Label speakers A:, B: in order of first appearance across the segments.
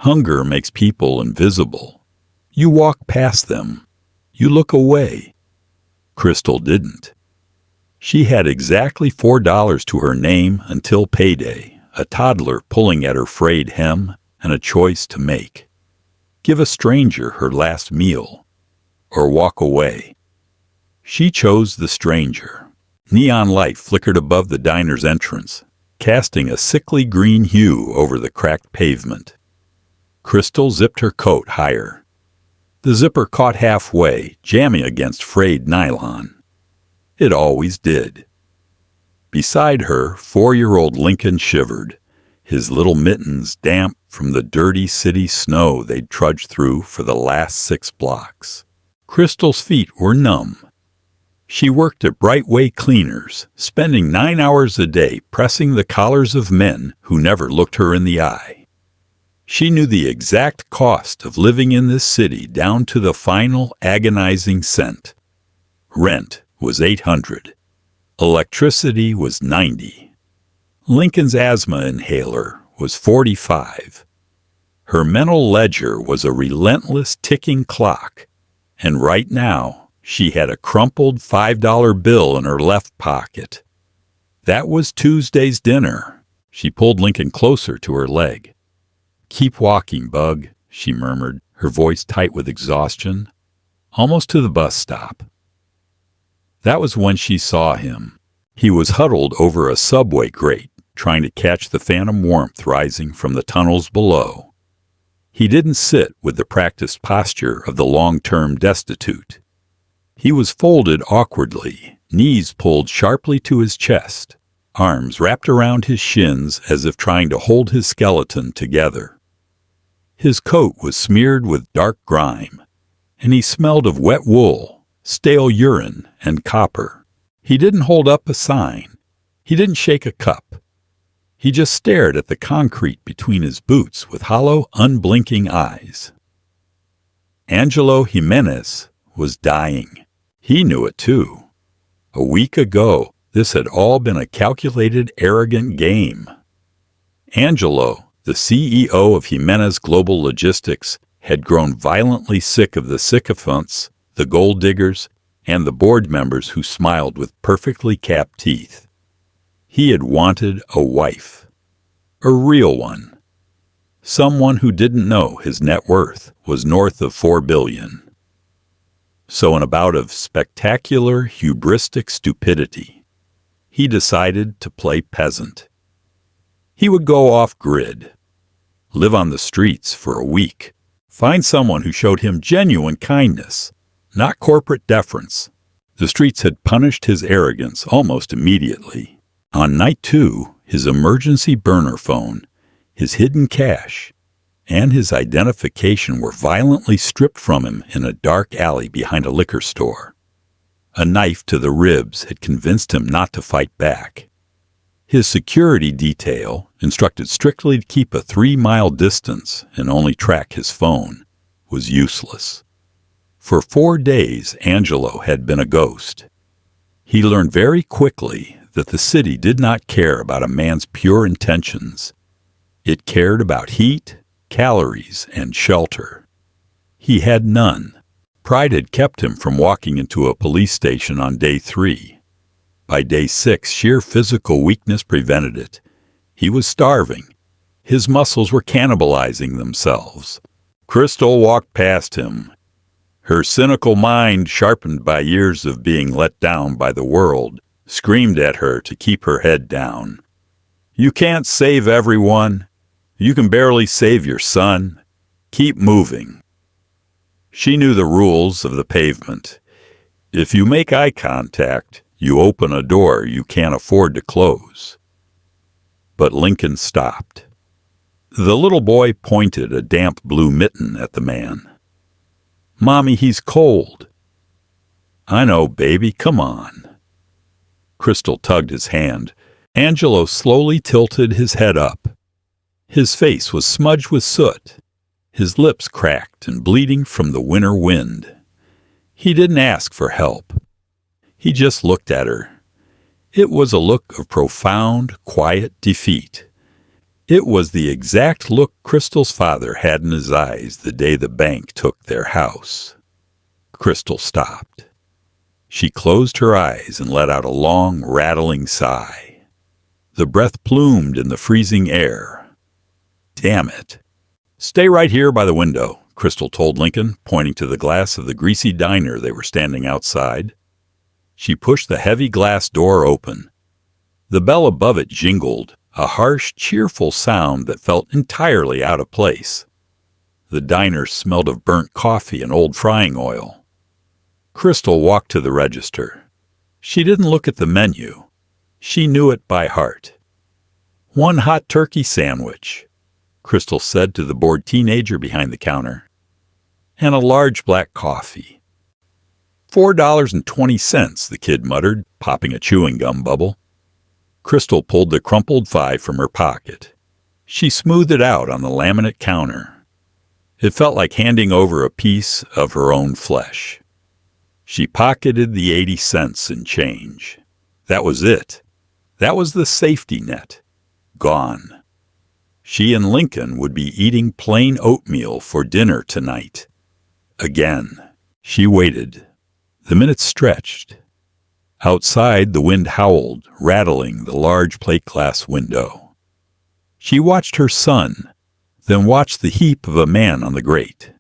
A: Hunger makes people invisible. You walk past them. You look away. Crystal didn't. She had exactly $4 to her name until payday, a toddler pulling at her frayed hem, and a choice to make. Give a stranger her last meal, or walk away. She chose the stranger. Neon light flickered above the diner's entrance, casting a sickly green hue over the cracked pavement. Crystal zipped her coat higher. The zipper caught halfway, jamming against frayed nylon. It always did. Beside her, 4-year-old Lincoln shivered, his little mittens damp from the dirty city snow they'd trudged through for the last 6 blocks. Crystal's feet were numb. She worked at Brightway Cleaners, spending 9 hours a day pressing the collars of men who never looked her in the eye. She knew the exact cost of living in this city down to the final agonizing cent. Rent was $800. Electricity was $90. Lincoln's asthma inhaler was $45. Her mental ledger was a relentless ticking clock, and right now she had a crumpled $5 bill in her left pocket. That was Tuesday's dinner. She pulled Lincoln closer to her leg. "Keep walking, Bug," she murmured, her voice tight with exhaustion. "Almost to the bus stop." That was when she saw him. He was huddled over a subway grate, trying to catch the phantom warmth rising from the tunnels below. He didn't sit with the practiced posture of the long-term destitute. He was folded awkwardly, knees pulled sharply to his chest, arms wrapped around his shins as if trying to hold his skeleton together. His coat was smeared with dark grime, and he smelled of wet wool, stale urine, and copper. He didn't hold up a sign. He didn't shake a cup. He just stared at the concrete between his boots with hollow, unblinking eyes. Angelo Jimenez was dying. He knew it too. A week ago, this had all been a calculated, arrogant game. Angelo, the CEO of Jimenez Global Logistics, had grown violently sick of the sycophants, the gold diggers, and the board members who smiled with perfectly capped teeth. He had wanted a wife. A real one. Someone who didn't know his net worth was north of $4 billion. So in a bout of spectacular, hubristic stupidity, he decided to play peasant. He would go off-grid, live on the streets for a week, find someone who showed him genuine kindness, not corporate deference. The streets had punished his arrogance almost immediately. On night 2, his emergency burner phone, his hidden cash, and his identification were violently stripped from him in a dark alley behind a liquor store. A knife to the ribs had convinced him not to fight back. His security detail, instructed strictly to keep a 3-mile distance and only track his phone, was useless. For 4 days, Angelo had been a ghost. He learned very quickly that the city did not care about a man's pure intentions. It cared about heat, calories, and shelter. He had none. Pride had kept him from walking into a police station on day 3. By day 6, sheer physical weakness prevented it. He was starving. His muscles were cannibalizing themselves. Crystal walked past him. Her cynical mind, sharpened by years of being let down by the world, screamed at her to keep her head down. "You can't save everyone. You can barely save your son. Keep moving." She knew the rules of the pavement. If you make eye contact, you open a door you can't afford to close. But Lincoln stopped. The little boy pointed a damp blue mitten at the man. "Mommy, he's cold." "I know, baby, come on." Crystal tugged his hand. Angelo slowly tilted his head up. His face was smudged with soot, his lips cracked and bleeding from the winter wind. He didn't ask for help. He just looked at her. It was a look of profound, quiet defeat. It was the exact look Crystal's father had in his eyes the day the bank took their house. Crystal stopped. She closed her eyes and let out a long, rattling sigh. The breath plumed in the freezing air. Damn it. Stay right here by the window, Crystal told Lincoln, pointing to the glass of the greasy diner they were standing outside. She pushed the heavy glass door open. The bell above it jingled, a harsh, cheerful sound that felt entirely out of place. The diner smelled of burnt coffee and old frying oil. Crystal walked to the register. She didn't look at the menu. She knew it by heart. 1 hot turkey sandwich, Crystal said to the bored teenager behind the counter, and a large black coffee. $4.20, the kid muttered, popping a chewing gum bubble. Crystal pulled the crumpled 5 from her pocket. She smoothed it out on the laminate counter. It felt like handing over a piece of her own flesh. She pocketed the 80 cents in change. That was it. That was the safety net. Gone. She and Lincoln would be eating plain oatmeal for dinner tonight. Again. She waited. The minutes stretched. Outside, the wind howled, rattling the large plate glass window. She watched her son, then watched the heap of a man on the grate.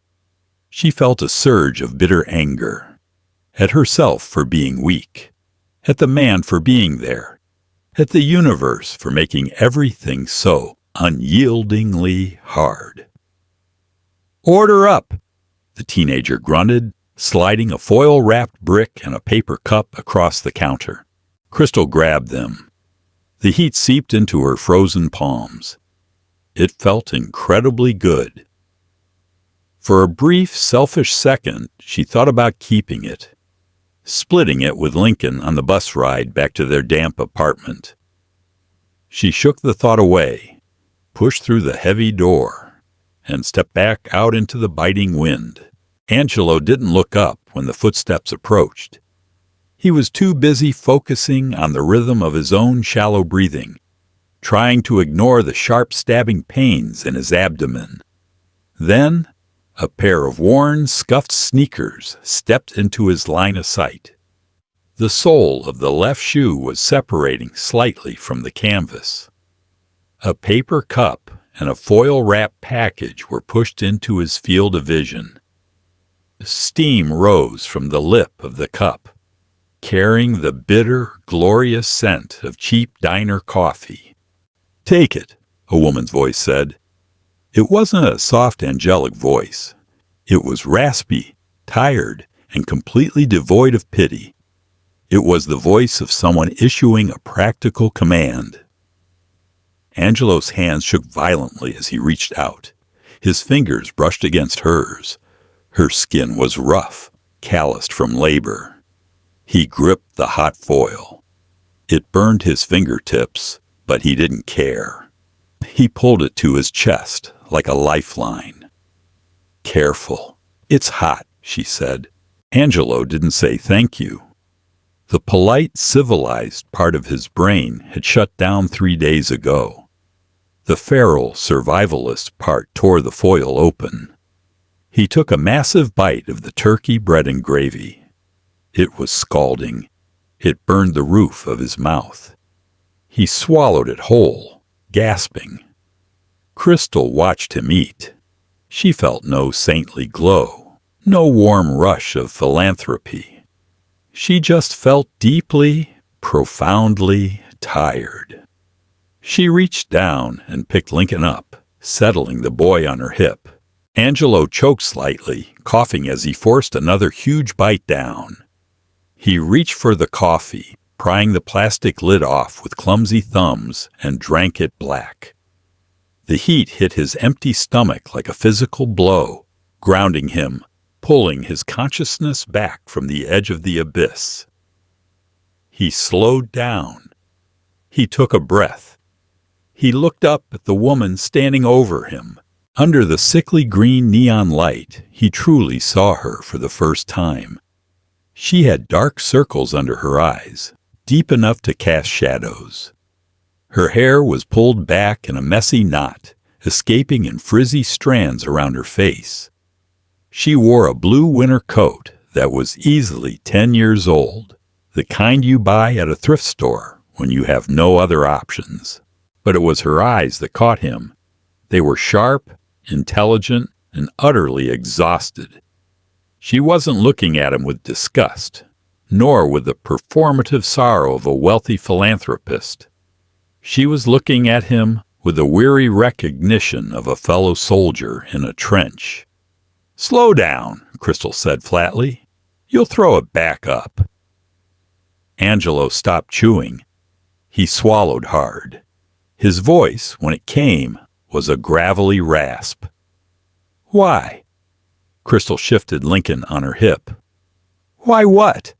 A: She felt a surge of bitter anger. At herself for being weak, at the man for being there, at the universe for making everything so unyieldingly hard. "Order up," the teenager grunted, sliding a foil-wrapped brick and a paper cup across the counter. Crystal grabbed them. The heat seeped into her frozen palms. It felt incredibly good. For a brief, selfish second, she thought about keeping it, splitting it with Lincoln on the bus ride back to their damp apartment. She shook the thought away, pushed through the heavy door, and stepped back out into the biting wind. Angelo didn't look up when the footsteps approached. He was too busy focusing on the rhythm of his own shallow breathing, trying to ignore the sharp stabbing pains in his abdomen. Then, a pair of worn, scuffed sneakers stepped into his line of sight. The sole of the left shoe was separating slightly from the canvas. A paper cup and a foil-wrapped package were pushed into his field of vision. Steam rose from the lip of the cup, carrying the bitter, glorious scent of cheap diner coffee. "Take it," a woman's voice said. It wasn't a soft, angelic voice. It was raspy, tired, and completely devoid of pity. It was the voice of someone issuing a practical command. Angelo's hands shook violently as he reached out. His fingers brushed against hers. Her skin was rough, calloused from labor. He gripped the hot foil. It burned his fingertips, but he didn't care. He pulled it to his chest like a lifeline. "Careful. It's hot," she said. Angelo didn't say thank you. The polite, civilized part of his brain had shut down 3 days ago. The feral, survivalist part tore the foil open. He took a massive bite of the turkey, bread, and gravy. It was scalding. It burned the roof of his mouth. He swallowed it whole, gasping. Crystal watched him eat. She felt no saintly glow, no warm rush of philanthropy. She just felt deeply, profoundly tired. She reached down and picked Lincoln up, settling the boy on her hip. Angelo choked slightly, coughing as he forced another huge bite down. He reached for the coffee, prying the plastic lid off with clumsy thumbs, and drank it black. The heat hit his empty stomach like a physical blow, grounding him, pulling his consciousness back from the edge of the abyss. He slowed down. He took a breath. He looked up at the woman standing over him. Under the sickly green neon light, he truly saw her for the first time. She had dark circles under her eyes, deep enough to cast shadows. Her hair was pulled back in a messy knot, escaping in frizzy strands around her face. She wore a blue winter coat that was easily 10 years old, the kind you buy at a thrift store when you have no other options. But it was her eyes that caught him. They were sharp, intelligent, and utterly exhausted. She wasn't looking at him with disgust, nor with the performative sorrow of a wealthy philanthropist. She was looking at him with the weary recognition of a fellow soldier in a trench. "Slow down," Crystal said flatly. "You'll throw it back up." Angelo stopped chewing. He swallowed hard. His voice, when it came, was a gravelly rasp. "Why?" Crystal shifted Lincoln on her hip. "Why what?"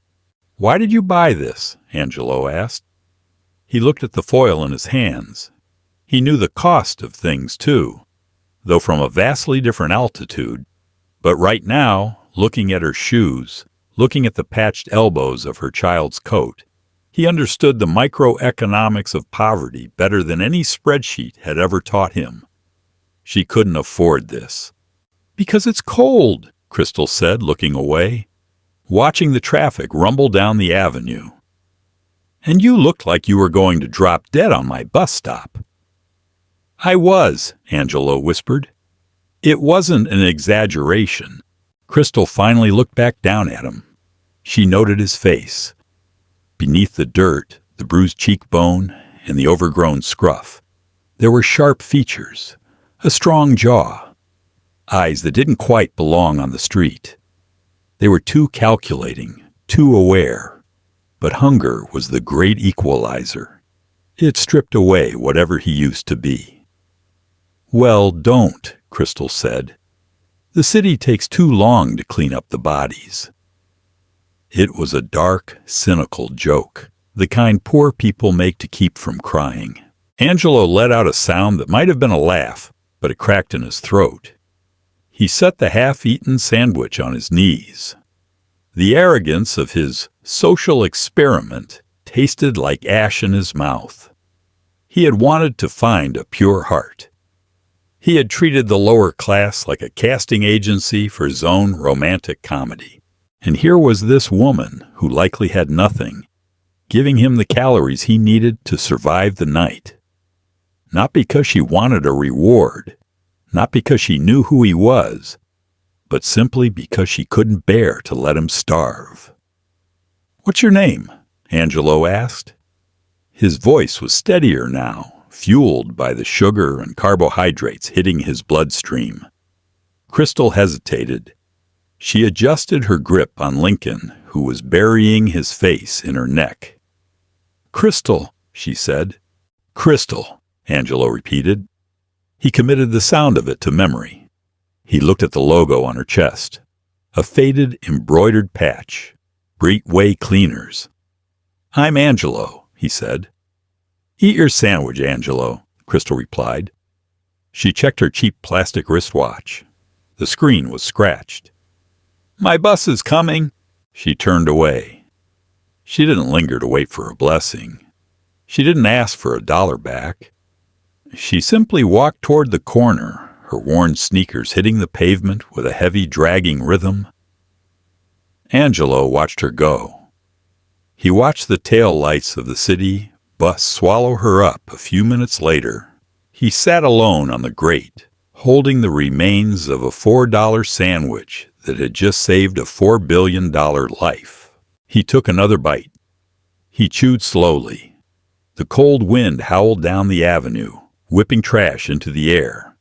A: "Why did you buy this?" Angelo asked. He looked at the foil in his hands. He knew the cost of things, too, though from a vastly different altitude. But right now, looking at her shoes, looking at the patched elbows of her child's coat, he understood the microeconomics of poverty better than any spreadsheet had ever taught him. She couldn't afford this. "Because it's cold," Crystal said, looking away, watching the traffic rumble down the avenue. "And you looked like you were going to drop dead on my bus stop." "I was," Angelo whispered. It wasn't an exaggeration. Crystal finally looked back down at him. She noted his face. Beneath the dirt, the bruised cheekbone, and the overgrown scruff, there were sharp features, a strong jaw, eyes that didn't quite belong on the street. They were too calculating, too aware. But hunger was the great equalizer. It stripped away whatever he used to be. "Well, don't," Crystal said. "The city takes too long to clean up the bodies." It was a dark, cynical joke, the kind poor people make to keep from crying. Angelo let out a sound that might have been a laugh, but it cracked in his throat. He set the half-eaten sandwich on his knees. The arrogance of his social experiment tasted like ash in his mouth. He had wanted to find a pure heart. He had treated the lower class like a casting agency for his own romantic comedy. And here was this woman, who likely had nothing, giving him the calories he needed to survive the night. Not because she wanted a reward, not because she knew who he was, but simply because she couldn't bear to let him starve. "What's your name?" Angelo asked. His voice was steadier now, fueled by the sugar and carbohydrates hitting his bloodstream. Crystal hesitated. She adjusted her grip on Lincoln, who was burying his face in her neck. "Crystal," she said. "Crystal," Angelo repeated. He committed the sound of it to memory. He looked at the logo on her chest, a faded, embroidered patch. Great-Way Cleaners. "I'm Angelo," he said. "Eat your sandwich, Angelo," Crystal replied. She checked her cheap plastic wristwatch. The screen was scratched. "My bus is coming." She turned away. She didn't linger to wait for a blessing. She didn't ask for $1 back. She simply walked toward the corner, her worn sneakers hitting the pavement with a heavy, dragging rhythm. Angelo watched her go. He watched the tail lights of the city bus swallow her up a few minutes later. He sat alone on the grate, holding the remains of a $4 sandwich that had just saved a $4 billion life. He took another bite. He chewed slowly. The cold wind howled down the avenue, whipping trash into the air.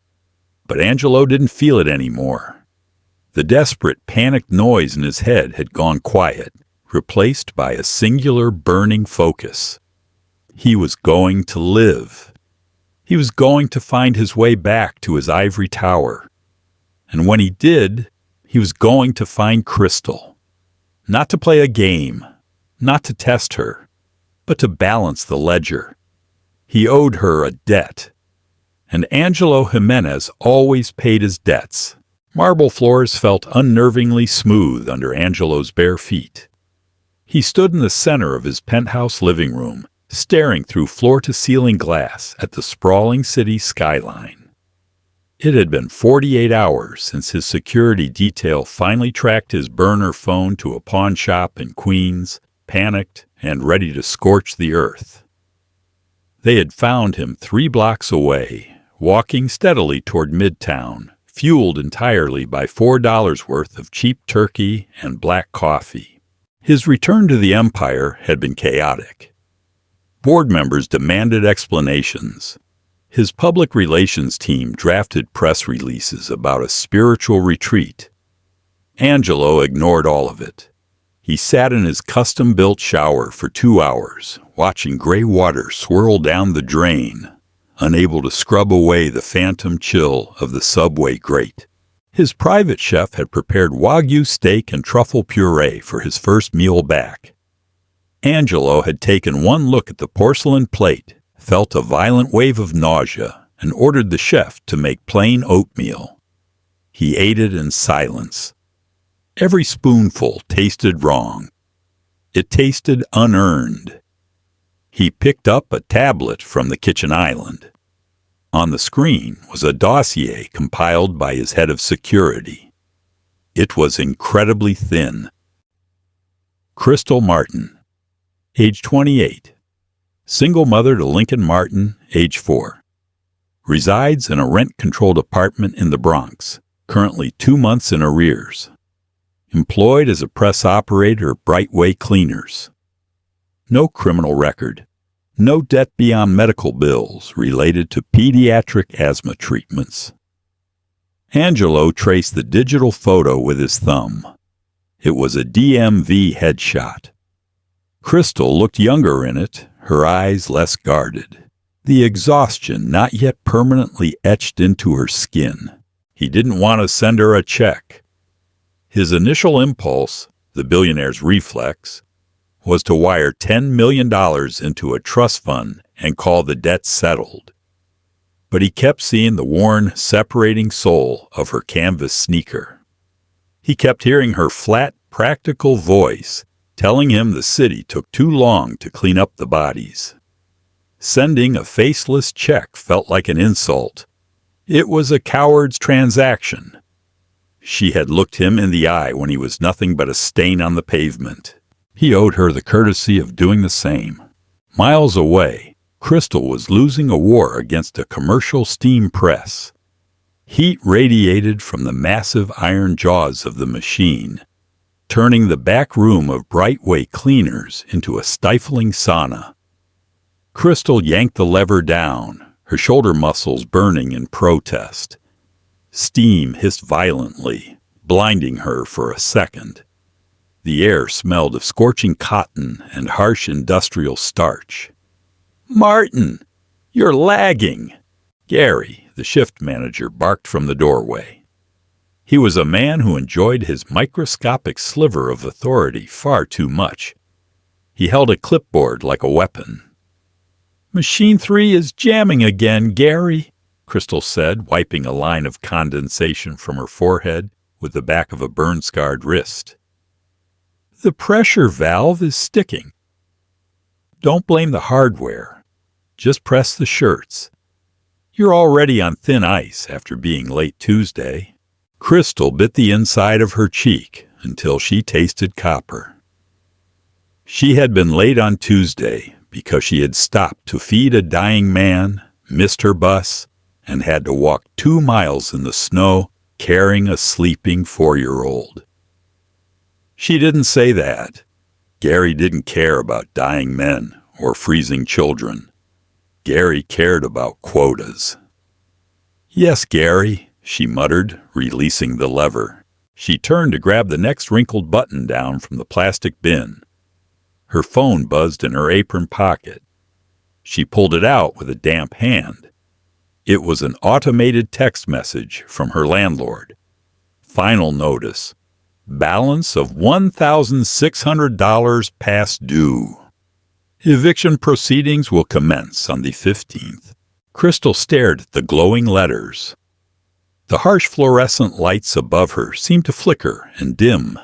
A: But Angelo didn't feel it anymore. The desperate, panicked noise in his head had gone quiet, replaced by a singular, burning focus. He was going to live. He was going to find his way back to his ivory tower. And when he did, he was going to find Crystal. Not to play a game, not to test her, but to balance the ledger. He owed her a debt. And Angelo Jimenez always paid his debts. Marble floors felt unnervingly smooth under Angelo's bare feet. He stood in the center of his penthouse living room, staring through floor-to-ceiling glass at the sprawling city skyline. It had been 48 hours since his security detail finally tracked his burner phone to a pawn shop in Queens, panicked and ready to scorch the earth. They had found him 3 blocks away, walking steadily toward Midtown, fueled entirely by $4 worth of cheap turkey and black coffee. His return to the empire had been chaotic. Board members demanded explanations. His public relations team drafted press releases about a spiritual retreat. Angelo ignored all of it. He sat in his custom-built shower for 2 hours, watching gray water swirl down the drain, unable to scrub away the phantom chill of the subway grate. His private chef had prepared Wagyu steak and truffle puree for his first meal back. Angelo had taken one look at the porcelain plate, felt a violent wave of nausea, and ordered the chef to make plain oatmeal. He ate it in silence. Every spoonful tasted wrong. It tasted unearned. He picked up a tablet from the kitchen island. On the screen was a dossier compiled by his head of security. It was incredibly thin. Crystal Martin, age 28. Single mother to Lincoln Martin, age 4. Resides in a rent-controlled apartment in the Bronx, currently 2 months in arrears. Employed as a press operator at Brightway Cleaners. No criminal record. No debt beyond medical bills related to pediatric asthma treatments. Angelo traced the digital photo with his thumb. It was a DMV headshot. Crystal looked younger in it, her eyes less guarded. The exhaustion not yet permanently etched into her skin. He didn't want to send her a check. His initial impulse, the billionaire's reflex, was to wire $10 million into a trust fund and call the debt settled. But he kept seeing the worn, separating sole of her canvas sneaker. He kept hearing her flat, practical voice telling him the city took too long to clean up the bodies. Sending a faceless check felt like an insult. It was a coward's transaction. She had looked him in the eye when he was nothing but a stain on the pavement. He owed her the courtesy of doing the same. Miles away, Crystal was losing a war against a commercial steam press. Heat radiated from the massive iron jaws of the machine, turning the back room of Brightway Cleaners into a stifling sauna. Crystal yanked the lever down, her shoulder muscles burning in protest. Steam hissed violently, blinding her for a second. The air smelled of scorching cotton and harsh industrial starch. "Martin, you're lagging!" Gary, the shift manager, barked from the doorway. He was a man who enjoyed his microscopic sliver of authority far too much. He held a clipboard like a weapon. "Machine 3 is jamming again, Gary," Crystal said, wiping a line of condensation from her forehead with the back of a burn-scarred wrist. "The pressure valve is sticking." "Don't blame the hardware. Just press the shirts. You're already on thin ice after being late Tuesday." Crystal bit the inside of her cheek until she tasted copper. She had been late on Tuesday because she had stopped to feed a dying man, missed her bus, and had to walk 2 miles in the snow carrying a sleeping 4-year-old. She didn't say that. Gary didn't care about dying men or freezing children. Gary cared about quotas. "Yes, Gary," she muttered, releasing the lever. She turned to grab the next wrinkled button down from the plastic bin. Her phone buzzed in her apron pocket. She pulled it out with a damp hand. It was an automated text message from her landlord. Final notice. Balance of $1,600 past due. Eviction proceedings will commence on the 15th. Crystal stared at the glowing letters. The harsh fluorescent lights above her seemed to flicker and dim.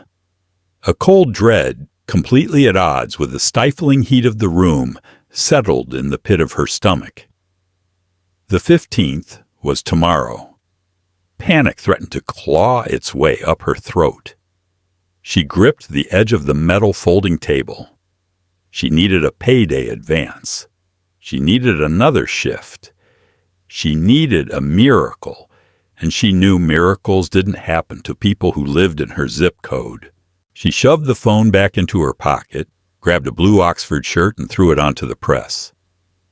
A: A cold dread, completely at odds with the stifling heat of the room, settled in the pit of her stomach. The 15th was tomorrow. Panic threatened to claw its way up her throat. She gripped the edge of the metal folding table. She needed a payday advance. She needed another shift. She needed a miracle, and she knew miracles didn't happen to people who lived in her zip code. She shoved the phone back into her pocket, grabbed a blue Oxford shirt, and threw it onto the press.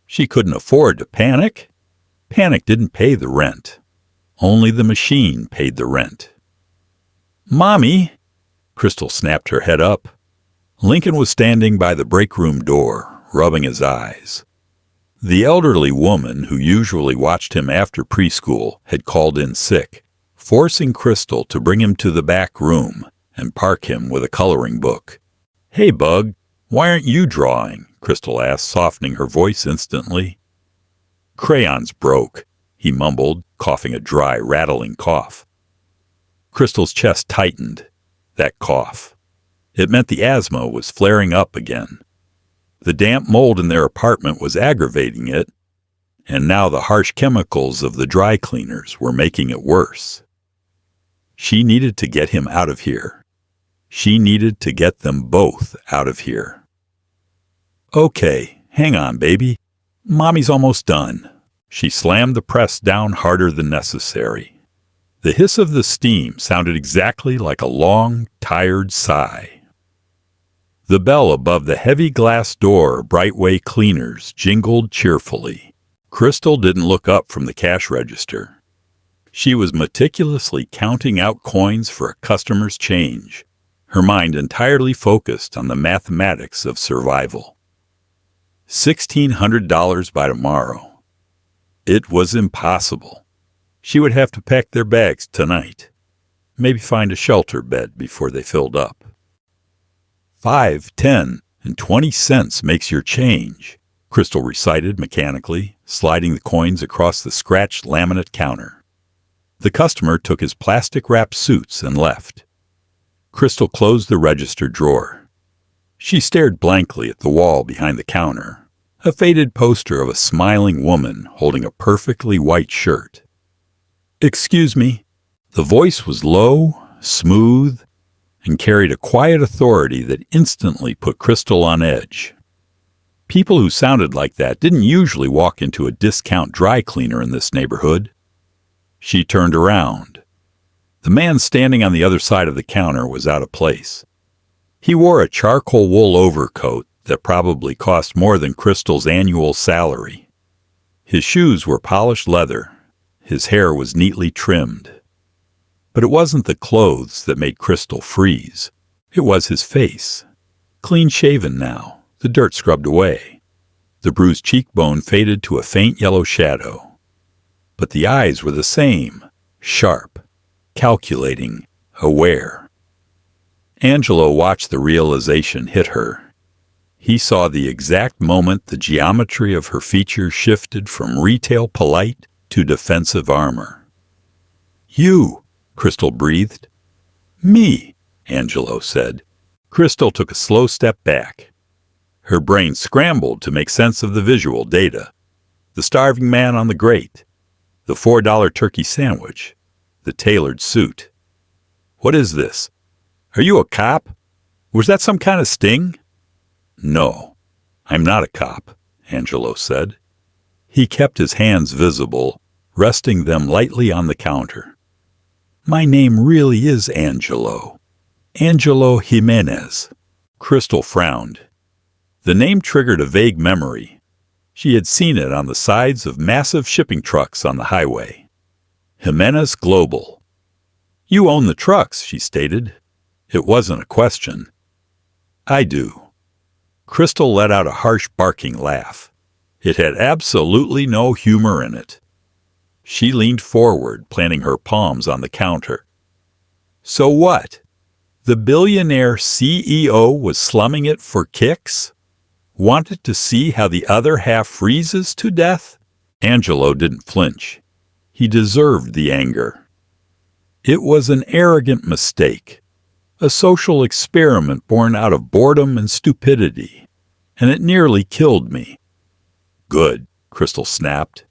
A: She couldn't afford to panic. Panic didn't pay the rent. Only the machine paid the rent. "Mommy!" Crystal snapped her head up. Lincoln was standing by the break room door, rubbing his eyes. The elderly woman who usually watched him after preschool had called in sick, forcing Crystal to bring him to the back room and park him with a coloring book. "Hey, Bug, why aren't you drawing?" Crystal asked, softening her voice instantly. "Crayons broke," he mumbled, coughing a dry, rattling cough. Crystal's chest tightened. That cough. It meant the asthma was flaring up again. The damp mold in their apartment was aggravating it, and now the harsh chemicals of the dry cleaners were making it worse. She needed to get him out of here. She needed to get them both out of here. "Okay, hang on, baby. Mommy's almost done." She slammed the press down harder than necessary. The hiss of the steam sounded exactly like a long, tired sigh. The bell above the heavy glass door Brightway Cleaners jingled cheerfully. Crystal didn't look up from the cash register. She was meticulously counting out coins for a customer's change, her mind entirely focused on the mathematics of survival. $1,600 by tomorrow. It was impossible. She would have to pack their bags tonight. Maybe find a shelter bed before they filled up. 5, 10, and 20 cents makes your change, Crystal recited mechanically, sliding the coins across the scratched laminate counter. The customer took his plastic-wrapped suits and left. Crystal closed the register drawer. She stared blankly at the wall behind the counter, a faded poster of a smiling woman holding a perfectly white shirt. "Excuse me." The voice was low, smooth, and carried a quiet authority that instantly put Crystal on edge. People who sounded like that didn't usually walk into a discount dry cleaner in this neighborhood. She turned around. The man standing on the other side of the counter was out of place. He wore a charcoal wool overcoat that probably cost more than Crystal's annual salary. His shoes were polished leather. His hair was neatly trimmed. But it wasn't the clothes that made Crystal freeze. It was his face. Clean-shaven now, the dirt scrubbed away. The bruised cheekbone faded to a faint yellow shadow. But the eyes were the same, sharp, calculating, aware. Angelo watched the realization hit her. He saw the exact moment the geometry of her features shifted from retail polite to defensive armor. "You," Crystal breathed. "Me," Angelo said. Crystal took a slow step back. Her brain scrambled to make sense of the visual data. The starving man on the grate, the $4 turkey sandwich, the tailored suit. "What is this? Are you a cop? Was that some kind of sting?" "No, I'm not a cop," Angelo said. He kept his hands visible, resting them lightly on the counter. "My name really is Angelo. Angelo Jimenez." Crystal frowned. The name triggered a vague memory. She had seen it on the sides of massive shipping trucks on the highway. Jimenez Global. "You own the trucks," she stated. It wasn't a question. "I do." Crystal let out a harsh barking laugh. It had absolutely no humor in it. She leaned forward, planting her palms on the counter. "So what? The billionaire CEO was slumming it for kicks? Wanted to see how the other half freezes to death?" Angelo didn't flinch. He deserved the anger. "It was an arrogant mistake, a social experiment born out of boredom and stupidity, and it nearly killed me. Good, Crystal snapped.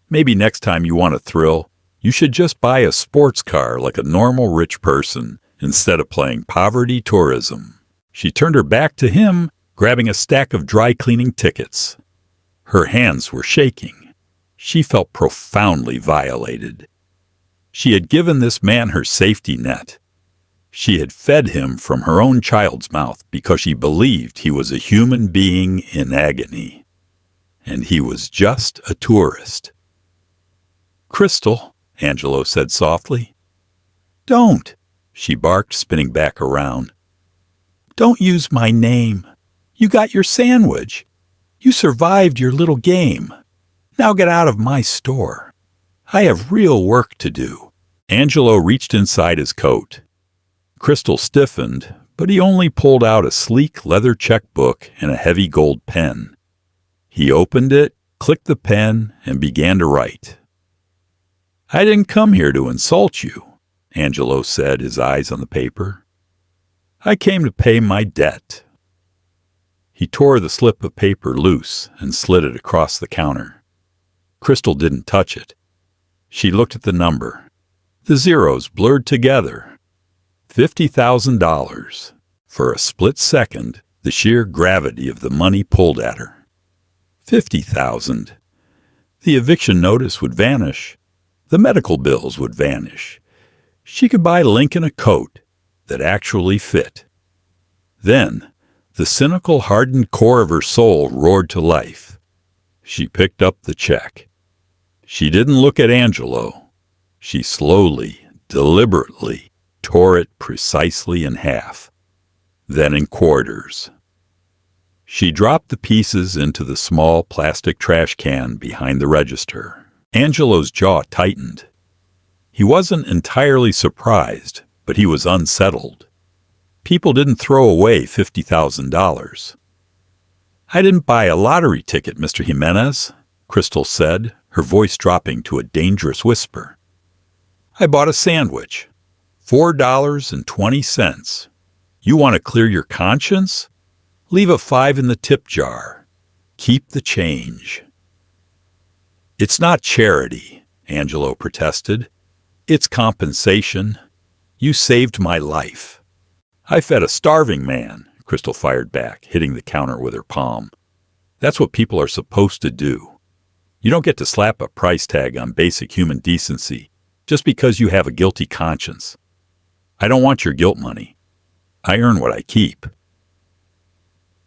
A: Maybe next time you want a thrill, you should just buy a sports car like a normal rich person instead of playing poverty tourism. She turned her back to him, grabbing a stack of dry cleaning tickets. Her hands were shaking. She felt profoundly violated. She had given this man her safety net. She had fed him from her own child's mouth because she believed he was a human being in agony. And he was just a tourist. "Crystal," Angelo said softly. "Don't," she barked, spinning back around. "Don't use my name. You got your sandwich. You survived your little game. Now get out of my store. I have real work to do." Angelo reached inside his coat. Crystal stiffened, but he only pulled out a sleek leather checkbook and a heavy gold pen. He opened it, clicked the pen, and began to write. "I didn't come here to insult you," Angelo said, his eyes on the paper. "I came to pay my debt." He tore the slip of paper loose and slid it across the counter. Crystal didn't touch it. She looked at the number. The zeros blurred together. $50,000. For a split second, the sheer gravity of the money pulled at her. 50,000. The eviction notice would vanish. The medical bills would vanish. She could buy Lincoln a coat that actually fit. Then, the cynical, hardened core of her soul roared to life. She picked up the check. She didn't look at Angelo. She slowly, deliberately tore it precisely in half, then in quarters. She dropped the pieces into the small plastic trash can behind the register. Angelo's jaw tightened. He wasn't entirely surprised, but he was unsettled. People didn't throw away $50,000. "I didn't buy a lottery ticket, Mr. Jimenez," Crystal said, her voice dropping to a dangerous whisper. "I bought a sandwich. $4.20. You want to clear your conscience? Leave a 5 in the tip jar. Keep the change." "It's not charity," Angelo protested. "It's compensation. You saved my life." "I fed a starving man," Crystal fired back, hitting the counter with her palm. "That's what people are supposed to do. You don't get to slap a price tag on basic human decency just because you have a guilty conscience. I don't want your guilt money. I earn what I keep."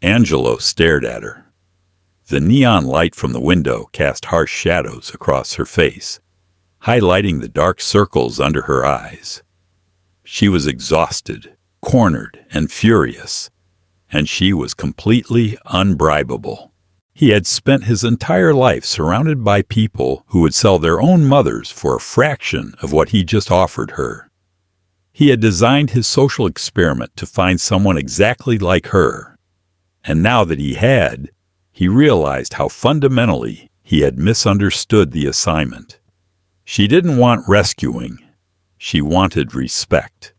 A: Angelo stared at her. The neon light from the window cast harsh shadows across her face, highlighting the dark circles under her eyes. She was exhausted, cornered, and furious, and she was completely unbribable. He had spent his entire life surrounded by people who would sell their own mothers for a fraction of what he just offered her. He had designed his social experiment to find someone exactly like her, and now that he had, he realized how fundamentally he had misunderstood the assignment. She didn't want rescuing. She wanted respect.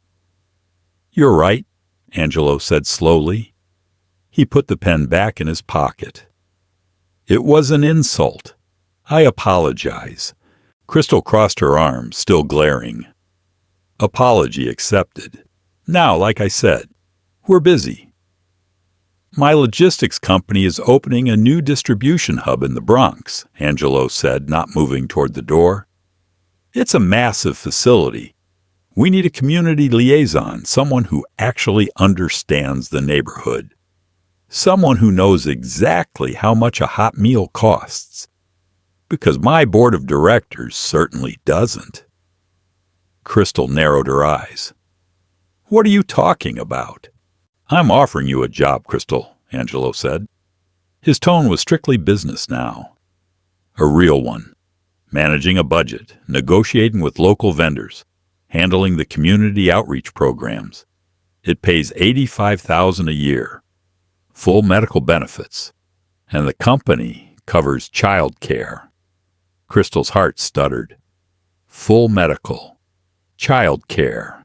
A: "You're right," Angelo said slowly. He put the pen back in his pocket. "It was an insult. I apologize." Crystal crossed her arms, still glaring. "Apology accepted. Now, like I said, we're busy. My logistics company is opening a new distribution hub in the Bronx," Angelo said, not moving toward the door. "It's a massive facility. We need a community liaison, someone who actually understands the neighborhood. Someone who knows exactly how much a hot meal costs. Because my board of directors certainly doesn't." Crystal narrowed her eyes. "What are you talking about?" "I'm offering you a job, Crystal," Angelo said. His tone was strictly business now. A real one. Managing a budget, negotiating with local vendors, handling the community outreach programs. It pays $85,000 a year. Full medical benefits. And the company covers child care. Crystal's heart stuttered. Full medical. Child care.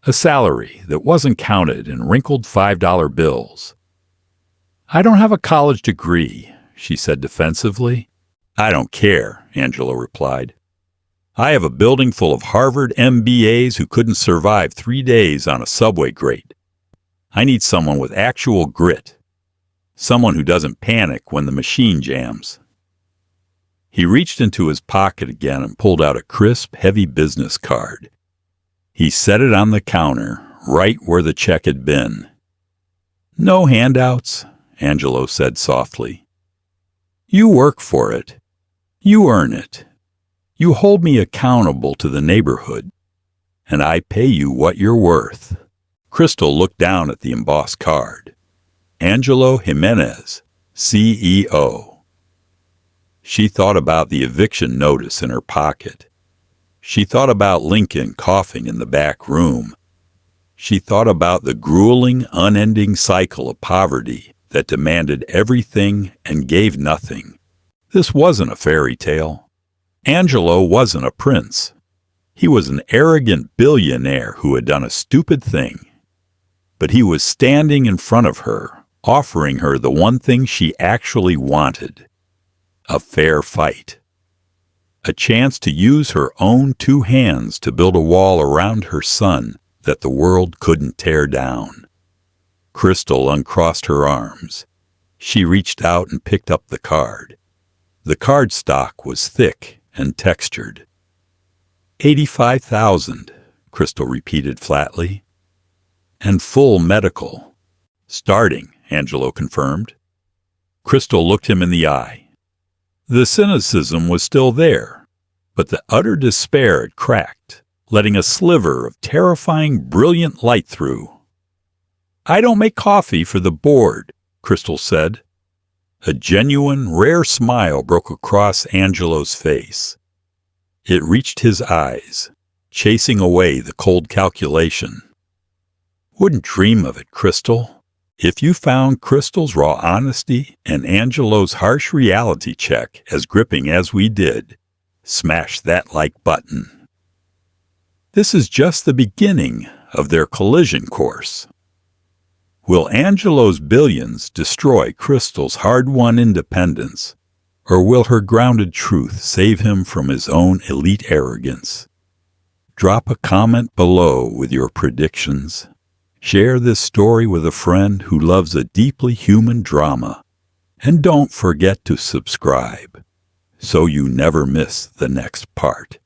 A: A salary that wasn't counted in wrinkled $5 bills. "I don't have a college degree," she said defensively. I don't care, Angelo replied. I have a building full of Harvard MBAs who couldn't survive 3 days on a subway grate. I need someone with actual grit. Someone who doesn't panic when the machine jams. He reached into his pocket again and pulled out a crisp, heavy business card. He set it on the counter, right where the check had been. No handouts, Angelo said softly. You work for it. You earn it. You hold me accountable to the neighborhood, and I pay you what you're worth. Crystal looked down at the embossed card. Angelo Jimenez, CEO. She thought about the eviction notice in her pocket. She thought about Lincoln coughing in the back room. She thought about the grueling, unending cycle of poverty that demanded everything and gave nothing. This wasn't a fairy tale. Angelo wasn't a prince. He was an arrogant billionaire who had done a stupid thing. But he was standing in front of her, offering her the one thing she actually wanted. A fair fight. A chance to use her own 2 hands to build a wall around her son that the world couldn't tear down. Crystal uncrossed her arms. She reached out and picked up the card. The cardstock was thick and textured. 85,000, Crystal repeated flatly. And full medical. Starting, Angelo confirmed. Crystal looked him in the eye. The cynicism was still there, but the utter despair had cracked, letting a sliver of terrifying, brilliant light through. I don't make coffee for the board, Crystal said. A genuine, rare smile broke across Angelo's face. It reached his eyes, chasing away the cold calculation. Wouldn't dream of it, Crystal. If you found Crystal's raw honesty and Angelo's harsh reality check as gripping as we did, smash that like button. This is just the beginning of their collision course. Will Angelo's billions destroy Crystal's hard-won independence, or will her grounded truth save him from his own elite arrogance? Drop a comment below with your predictions. Share this story with a friend who loves a deeply human drama. And don't forget to subscribe so you never miss the next part.